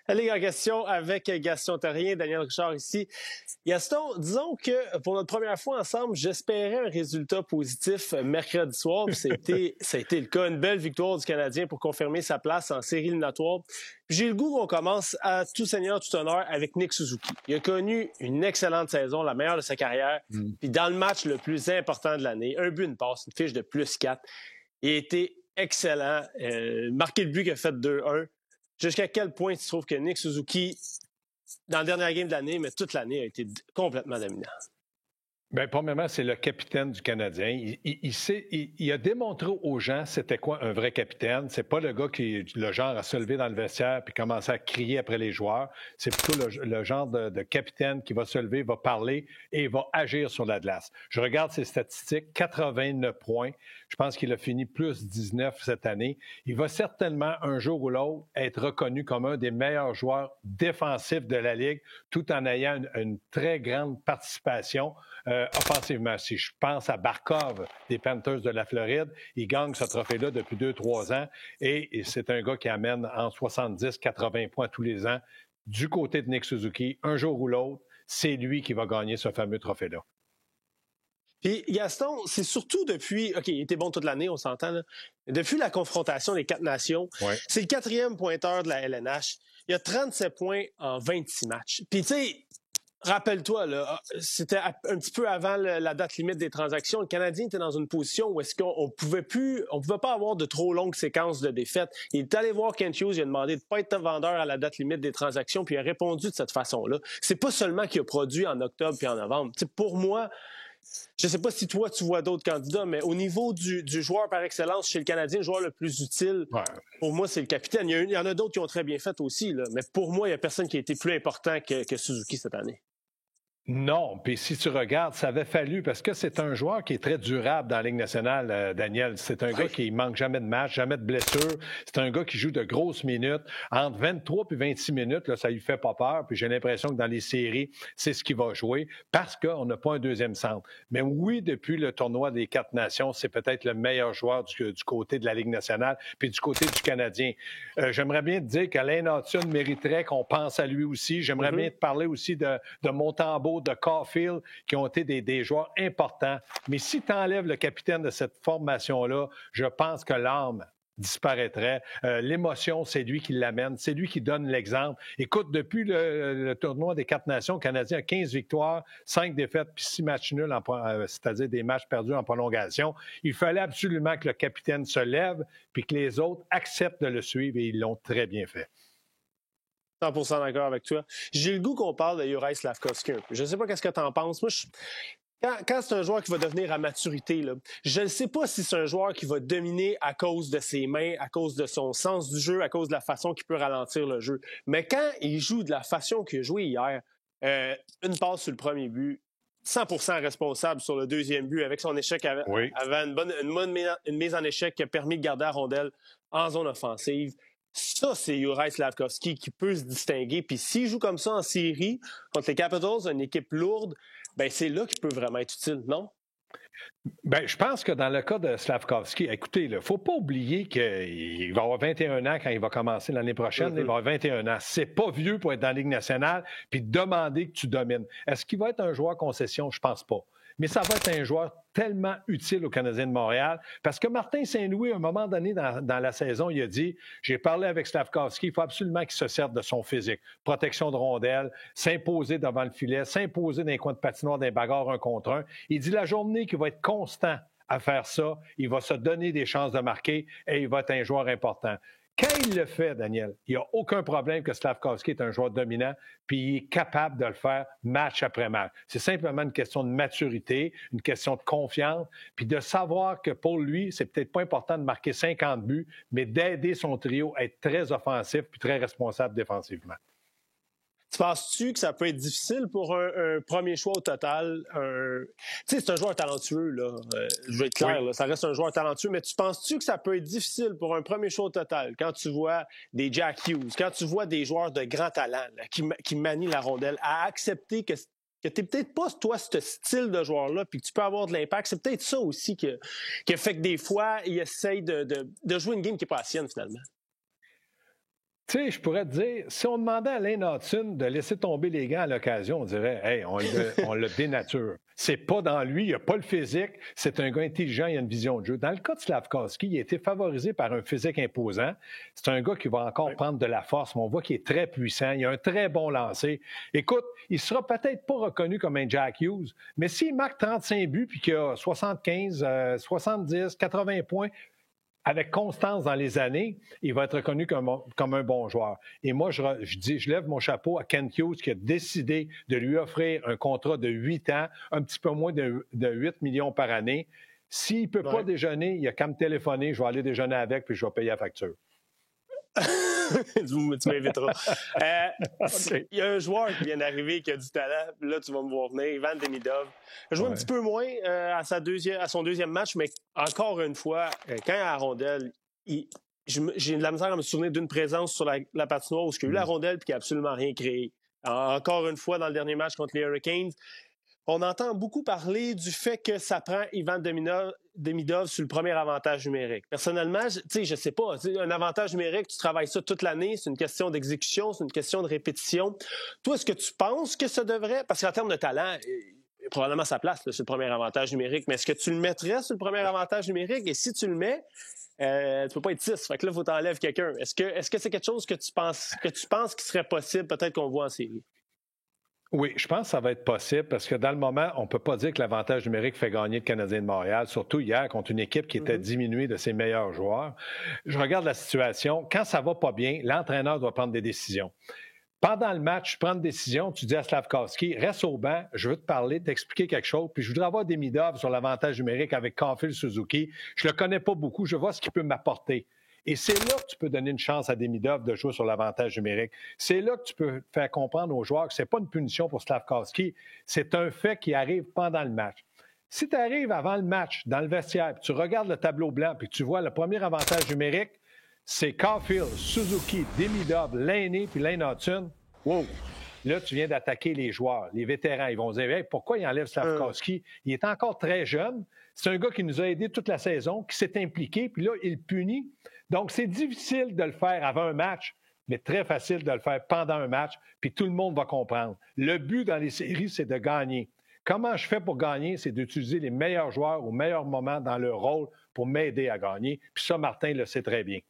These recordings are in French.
Allez, en question avec Gaston Terrien, Daniel Richard ici. Gaston, disons que pour notre première fois ensemble, j'espérais un résultat positif mercredi soir. Ça a été le cas. Une belle victoire du Canadien pour confirmer sa place en série éliminatoire. J'ai le goût qu'on commence à tout seigneur, tout honneur avec Nick Suzuki. Il a connu une excellente saison, la meilleure de sa carrière. Puis dans le match le plus important de l'année, un but, une passe, une fiche de +4. Il a été excellent. Marqué le but qu'il a fait 2-1. Jusqu'à quel point tu trouves que Nick Suzuki, dans la dernière game de l'année, mais toute l'année, a été complètement dominant? Bien, premièrement, c'est le capitaine du Canadien. Il a démontré aux gens c'était quoi un vrai capitaine. C'est pas le gars qui est le genre à se lever dans le vestiaire puis commencer à crier après les joueurs. C'est plutôt le genre de capitaine qui va se lever, va parler et va agir sur la glace. Je regarde ses statistiques, 89 points. Je pense qu'il a fini plus 19 cette année. Il va certainement, un jour ou l'autre, être reconnu comme un des meilleurs joueurs défensifs de la Ligue, tout en ayant une très grande participation offensivement. Si je pense à Barkov des Panthers de la Floride, il gagne ce trophée-là depuis 2-3 ans et c'est un gars qui amène en 70-80 points tous les ans. Du côté de Nick Suzuki, un jour ou l'autre, c'est lui qui va gagner ce fameux trophée-là. Puis Gaston, c'est surtout depuis... OK, il était bon toute l'année, on s'entend, là. Depuis la confrontation des 4 nations, c'est le 4e pointeur de la LNH. Il a 37 points en 26 matchs. Puis tu sais, rappelle-toi, là, c'était un petit peu avant la date limite des transactions. Le Canadien était dans une position où est-ce qu'on pouvait pas avoir de trop longues séquences de défaites. Il est allé voir Kent Hughes, il a demandé de ne pas être vendeur à la date limite des transactions, puis il a répondu de cette façon-là. C'est pas seulement qu'il a produit en octobre puis en novembre. T'sais, pour moi, je ne sais pas si toi, tu vois d'autres candidats, mais au niveau du joueur par excellence chez le Canadien, le joueur le plus utile, pour moi, c'est le capitaine. Il y en a d'autres qui ont très bien fait aussi, là, mais pour moi, il n'y a personne qui a été plus important que Suzuki cette année. Non, puis si tu regardes, ça avait fallu, parce que c'est un joueur qui est très durable dans la Ligue nationale, Daniel. C'est un gars qui manque jamais de match, jamais de blessure. C'est un gars qui joue de grosses minutes. Entre 23 et 26 minutes, là, ça lui fait pas peur. Puis j'ai l'impression que dans les séries, c'est ce qu'il va jouer parce qu'on n'a pas un deuxième centre. Mais oui, depuis le tournoi des 4 nations, c'est peut-être le meilleur joueur du côté de la Ligue nationale puis du côté du Canadien. J'aimerais bien te dire qu'Alain Hudson mériterait qu'on pense à lui aussi. J'aimerais bien te parler aussi de Montembeault, de Caulfield, qui ont été des joueurs importants. Mais si tu enlèves le capitaine de cette formation-là, je pense que l'âme disparaîtrait. L'émotion, c'est lui qui l'amène. C'est lui qui donne l'exemple. Écoute, depuis le tournoi des 4 nations, le Canadien a 15 victoires, 5 défaites, puis 6 matchs nuls, c'est-à-dire des matchs perdus en prolongation. Il fallait absolument que le capitaine se lève puis que les autres acceptent de le suivre et ils l'ont très bien fait. 100% d'accord avec toi. J'ai le goût qu'on parle de Juraj Slafkovský un peu. Je ne sais pas qu'est-ce que tu en penses. Moi, quand c'est un joueur qui va devenir à maturité, là, je ne sais pas si c'est un joueur qui va dominer à cause de ses mains, à cause de son sens du jeu, à cause de la façon qu'il peut ralentir le jeu. Mais quand il joue de la façon qu'il a joué hier, une passe sur le premier but, 100% responsable sur le deuxième but avec son échec avant une mise en échec qui a permis de garder la rondelle en zone offensive. Ça, c'est Juraj Slafkovský qui peut se distinguer. Puis s'il joue comme ça en série contre les Capitals, une équipe lourde, ben c'est là qu'il peut vraiment être utile, non? Bien, je pense que dans le cas de Slafkovský, écoutez, il ne faut pas oublier qu'il va avoir 21 ans quand il va commencer l'année prochaine. Il va avoir 21 ans. C'est pas vieux pour être dans la Ligue nationale puis demander que tu domines. Est-ce qu'il va être un joueur concession? Je pense pas. Mais ça va être un joueur tellement utile aux Canadiens de Montréal parce que Martin Saint-Louis, à un moment donné dans la saison, il a dit « J'ai parlé avec Slafkovský, il faut absolument qu'il se serve de son physique. Protection de rondelle, s'imposer devant le filet, s'imposer dans les coins de patinoire, dans les bagarres 1 contre 1. » Il dit « La journée qu'il va être constant à faire ça, il va se donner des chances de marquer et il va être un joueur important. » Quand il le fait, Daniel, il n'y a aucun problème que Slafkovský est un joueur dominant, puis il est capable de le faire match après match. C'est simplement une question de maturité, une question de confiance, puis de savoir que pour lui, c'est peut-être pas important de marquer 50 buts, mais d'aider son trio à être très offensif puis très responsable défensivement. Tu penses-tu que ça peut être difficile pour un premier choix au total? Tu sais, c'est un joueur talentueux, là. Je vais être clair, là, ça reste un joueur talentueux, mais tu penses-tu que ça peut être difficile pour un premier choix au total quand tu vois des Jack Hughes, quand tu vois des joueurs de grand talent là, qui manient la rondelle, à accepter que t'es peut-être pas, toi, ce style de joueur-là, puis que tu peux avoir de l'impact? C'est peut-être ça aussi qui fait que des fois, il essaye de jouer une game qui n'est pas la sienne, finalement. Tu sais, je pourrais te dire, si on demandait à Lane Hudson de laisser tomber les gants à l'occasion, on dirait, hey, on le dénature. C'est pas dans lui, il n'a pas le physique, c'est un gars intelligent, il a une vision de jeu. Dans le cas de Slafkovský, il a été favorisé par un physique imposant. C'est un gars qui va encore prendre de la force, mais on voit qu'il est très puissant, il a un très bon lancer. Écoute, il sera peut-être pas reconnu comme un Jack Hughes, mais s'il marque 35 buts puis qu'il a 75, 70, 80 points, avec constance dans les années, il va être reconnu comme un bon joueur. Et moi, je lève mon chapeau à Kent Hughes qui a décidé de lui offrir un contrat de 8 ans, un petit peu moins de 8 millions par année. S'il ne peut pas déjeuner, il a qu'à me téléphoner, je vais aller déjeuner avec puis je vais payer la facture. Tu m'inviteras. Okay. Il y a un joueur qui vient d'arriver qui a du talent. Là, tu vas me voir venir. Ivan Demidov. Il a joué un petit peu moins à son deuxième match, mais encore une fois, quand il a la rondelle, j'ai de la misère à me souvenir d'une présence sur la patinoire où il a eu la rondelle et qui n'a absolument rien créé. Encore une fois, dans le dernier match contre les Hurricanes, on entend beaucoup parler du fait que ça prend Ivan Demidov sur le premier avantage numérique. Personnellement, je sais pas. Un avantage numérique, tu travailles ça toute l'année. C'est une question d'exécution, c'est une question de répétition. Toi, est-ce que tu penses que ça devrait... Parce qu'en termes de talent, il a probablement sa place là, sur le premier avantage numérique. Mais est-ce que tu le mettrais sur le premier avantage numérique? Et si tu le mets, tu peux pas être 6. Fait que là, il faut t'enlèves quelqu'un. Est-ce que c'est quelque chose que tu penses qui serait possible, peut-être qu'on voit en série? Oui, je pense que ça va être possible parce que dans le moment, on ne peut pas dire que l'avantage numérique fait gagner le Canadien de Montréal, surtout hier contre une équipe qui était diminuée de ses meilleurs joueurs. Je regarde la situation. Quand ça va pas bien, l'entraîneur doit prendre des décisions. Pendant le match, tu prends une décision, tu dis à Slafkovský, reste au banc, je veux te parler, t'expliquer quelque chose, puis je voudrais avoir des Demidov sur l'avantage numérique avec Caulfield Suzuki. Je le connais pas beaucoup, je vois ce qu'il peut m'apporter. Et c'est là que tu peux donner une chance à Demidov de jouer sur l'avantage numérique. C'est là que tu peux faire comprendre aux joueurs que ce n'est pas une punition pour Slafkovský, c'est un fait qui arrive pendant le match. Si tu arrives avant le match, dans le vestiaire, puis tu regardes le tableau blanc, puis tu vois le premier avantage numérique, c'est Caulfield, Suzuki, Demidov, Lainé, puis Lane Hudson. Wow! Là, tu viens d'attaquer les joueurs, les vétérans. Ils vont se dire hey, pourquoi il enlève Slafkovský? Il est encore très jeune. C'est un gars qui nous a aidés toute la saison, qui s'est impliqué, puis là, il punit. Donc, c'est difficile de le faire avant un match, mais très facile de le faire pendant un match, puis tout le monde va comprendre. Le but dans les séries, c'est de gagner. Comment je fais pour gagner? C'est d'utiliser les meilleurs joueurs au meilleur moment dans leur rôle pour m'aider à gagner. Puis ça, Martin le sait très bien.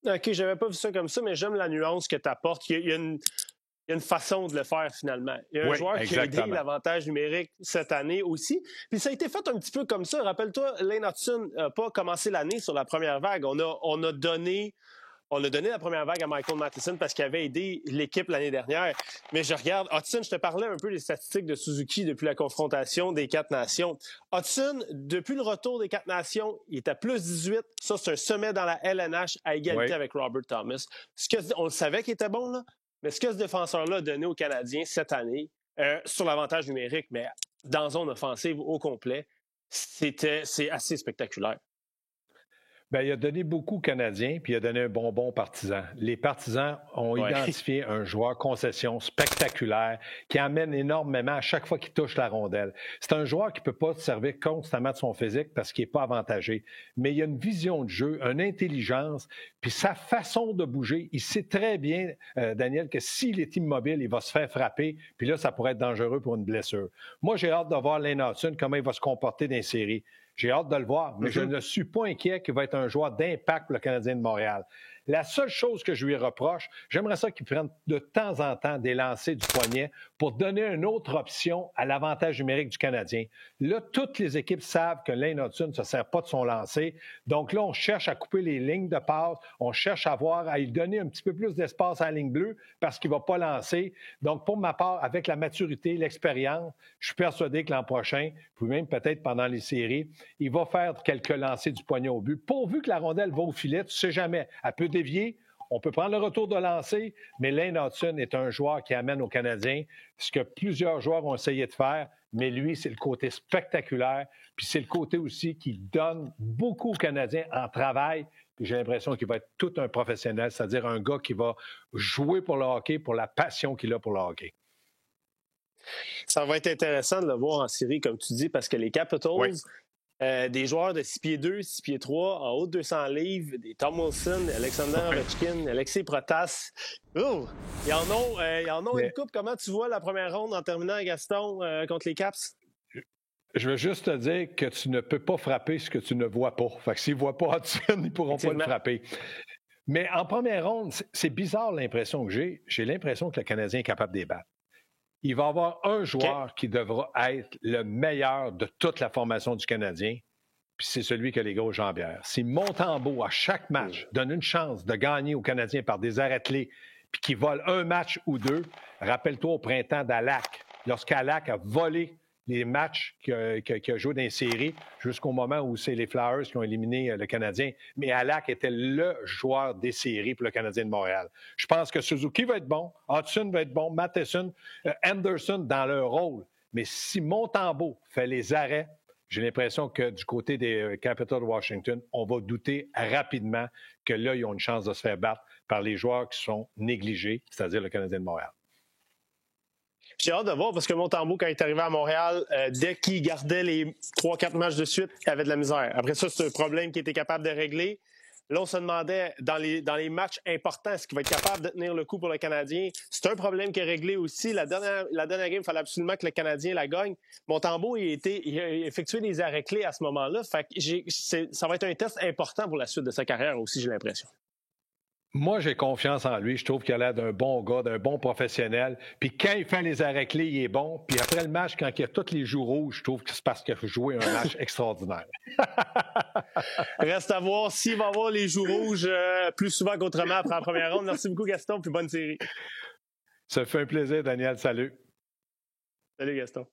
OK, je n'avais pas vu ça comme ça, mais j'aime la nuance que tu apportes. Il y a une façon de le faire, finalement. Il y a un joueur qui a aidé l'avantage numérique cette année aussi. Puis ça a été fait un petit peu comme ça. Rappelle-toi, Lane Hudson n'a pas commencé l'année sur la première vague. On a donné la première vague à Michael Matheson parce qu'il avait aidé l'équipe l'année dernière. Mais je regarde, Hudson, je te parlais un peu des statistiques de Suzuki depuis la confrontation des 4 nations. Hudson, depuis le retour des 4 nations, il est à plus 18. Ça, c'est un sommet dans la LNH à égalité avec Robert Thomas. On le savait qu'il était bon, là. Mais ce que ce défenseur-là a donné aux Canadiens cette année, sur l'avantage numérique, mais dans zone offensive au complet, c'est assez spectaculaire. Bien, il a donné beaucoup aux Canadiens, puis il a donné un bonbon aux partisans. Les partisans ont identifié un joueur concession spectaculaire qui amène énormément à chaque fois qu'il touche la rondelle. C'est un joueur qui ne peut pas se servir constamment de son physique parce qu'il n'est pas avantagé. Mais il a une vision de jeu, une intelligence, puis sa façon de bouger. Il sait très bien, Daniel, que s'il est immobile, il va se faire frapper, puis là, ça pourrait être dangereux pour une blessure. Moi, j'ai hâte de voir Lane Hudson, comment il va se comporter dans les séries. J'ai hâte de le voir, mais je ne suis pas inquiet qu'il va être un joueur d'impact pour le Canadien de Montréal. La seule chose que je lui reproche, j'aimerais ça qu'il prenne de temps en temps des lancers du poignet pour donner une autre option à l'avantage numérique du Canadien. Là, toutes les équipes savent que Lane Hudson ne se sert pas de son lancer. Donc là, on cherche à couper les lignes de passe, on cherche à lui donner un petit peu plus d'espace à la ligne bleue parce qu'il ne va pas lancer. Donc, pour ma part, avec la maturité, l'expérience, je suis persuadé que l'an prochain, puis même peut-être pendant les séries, il va faire quelques lancers du poignet au but. Pourvu que la rondelle va au filet, tu ne sais jamais. Elle peut dévier, on peut prendre le retour de lancer, mais Lane Hudson est un joueur qui amène aux Canadiens ce que plusieurs joueurs ont essayé de faire, mais lui, c'est le côté spectaculaire, puis c'est le côté aussi qui donne beaucoup aux Canadiens en travail, puis j'ai l'impression qu'il va être tout un professionnel, c'est-à-dire un gars qui va jouer pour le hockey, pour la passion qu'il a pour le hockey. Ça va être intéressant de le voir en série, comme tu dis, parce que les Capitals... des joueurs de 6 pieds 2, 6 pieds 3, en haut de 200 livres, des Tom Wilson, Alexander Ovechkin, Alexei Protas. Oh! Ils en ont une coupe. Comment tu vois la première ronde en terminant, Gaston, contre les Caps? Je veux juste te dire que tu ne peux pas frapper ce que tu ne vois pas. Fait que s'ils ne voient pas Hudson, ils ne pourront pas le frapper. Mais en première ronde, c'est bizarre l'impression que j'ai. J'ai l'impression que le Canadien est capable de les battre. Il va y avoir un joueur qui devra être le meilleur de toute la formation du Canadien, puis c'est celui qui a les grosses jambières. Si Montembeault, à chaque match, donne une chance de gagner aux Canadiens par des arrêts clés, puis qu'il vole un match ou deux, rappelle-toi au printemps d'Halak, lorsqu'Halak a volé les matchs qu'il a joué dans les séries jusqu'au moment où c'est les Flyers qui ont éliminé le Canadien. Mais Halak était le joueur des séries pour le Canadien de Montréal. Je pense que Suzuki va être bon, Hudson va être bon, Matheson, Anderson dans leur rôle. Mais si Montembeault fait les arrêts, j'ai l'impression que du côté des Capitals de Washington, on va douter rapidement que là, ils ont une chance de se faire battre par les joueurs qui sont négligés, c'est-à-dire le Canadien de Montréal. J'ai hâte de voir parce que Montembeault, quand il est arrivé à Montréal, dès qu'il gardait les 3-4 matchs de suite, il avait de la misère. Après ça, c'est un problème qu'il était capable de régler. Là, on se demandait, dans les matchs importants, est-ce qu'il va être capable de tenir le coup pour le Canadien? C'est un problème qui est réglé aussi. La dernière game, il fallait absolument que le Canadien la gagne. Montembeault, il a effectué des arrêts clés à ce moment-là. Fait que ça va être un test important pour la suite de sa carrière aussi, j'ai l'impression. Moi, j'ai confiance en lui. Je trouve qu'il a l'air d'un bon gars, d'un bon professionnel. Puis quand il fait les arrêts clés, il est bon. Puis après le match, quand il a tous les joues rouges, je trouve que c'est parce qu'il a joué un match extraordinaire. Reste à voir s'il va avoir les joues rouges plus souvent qu'autrement après la première ronde. Merci beaucoup, Gaston, puis bonne série. Ça fait un plaisir, Daniel. Salut. Salut, Gaston.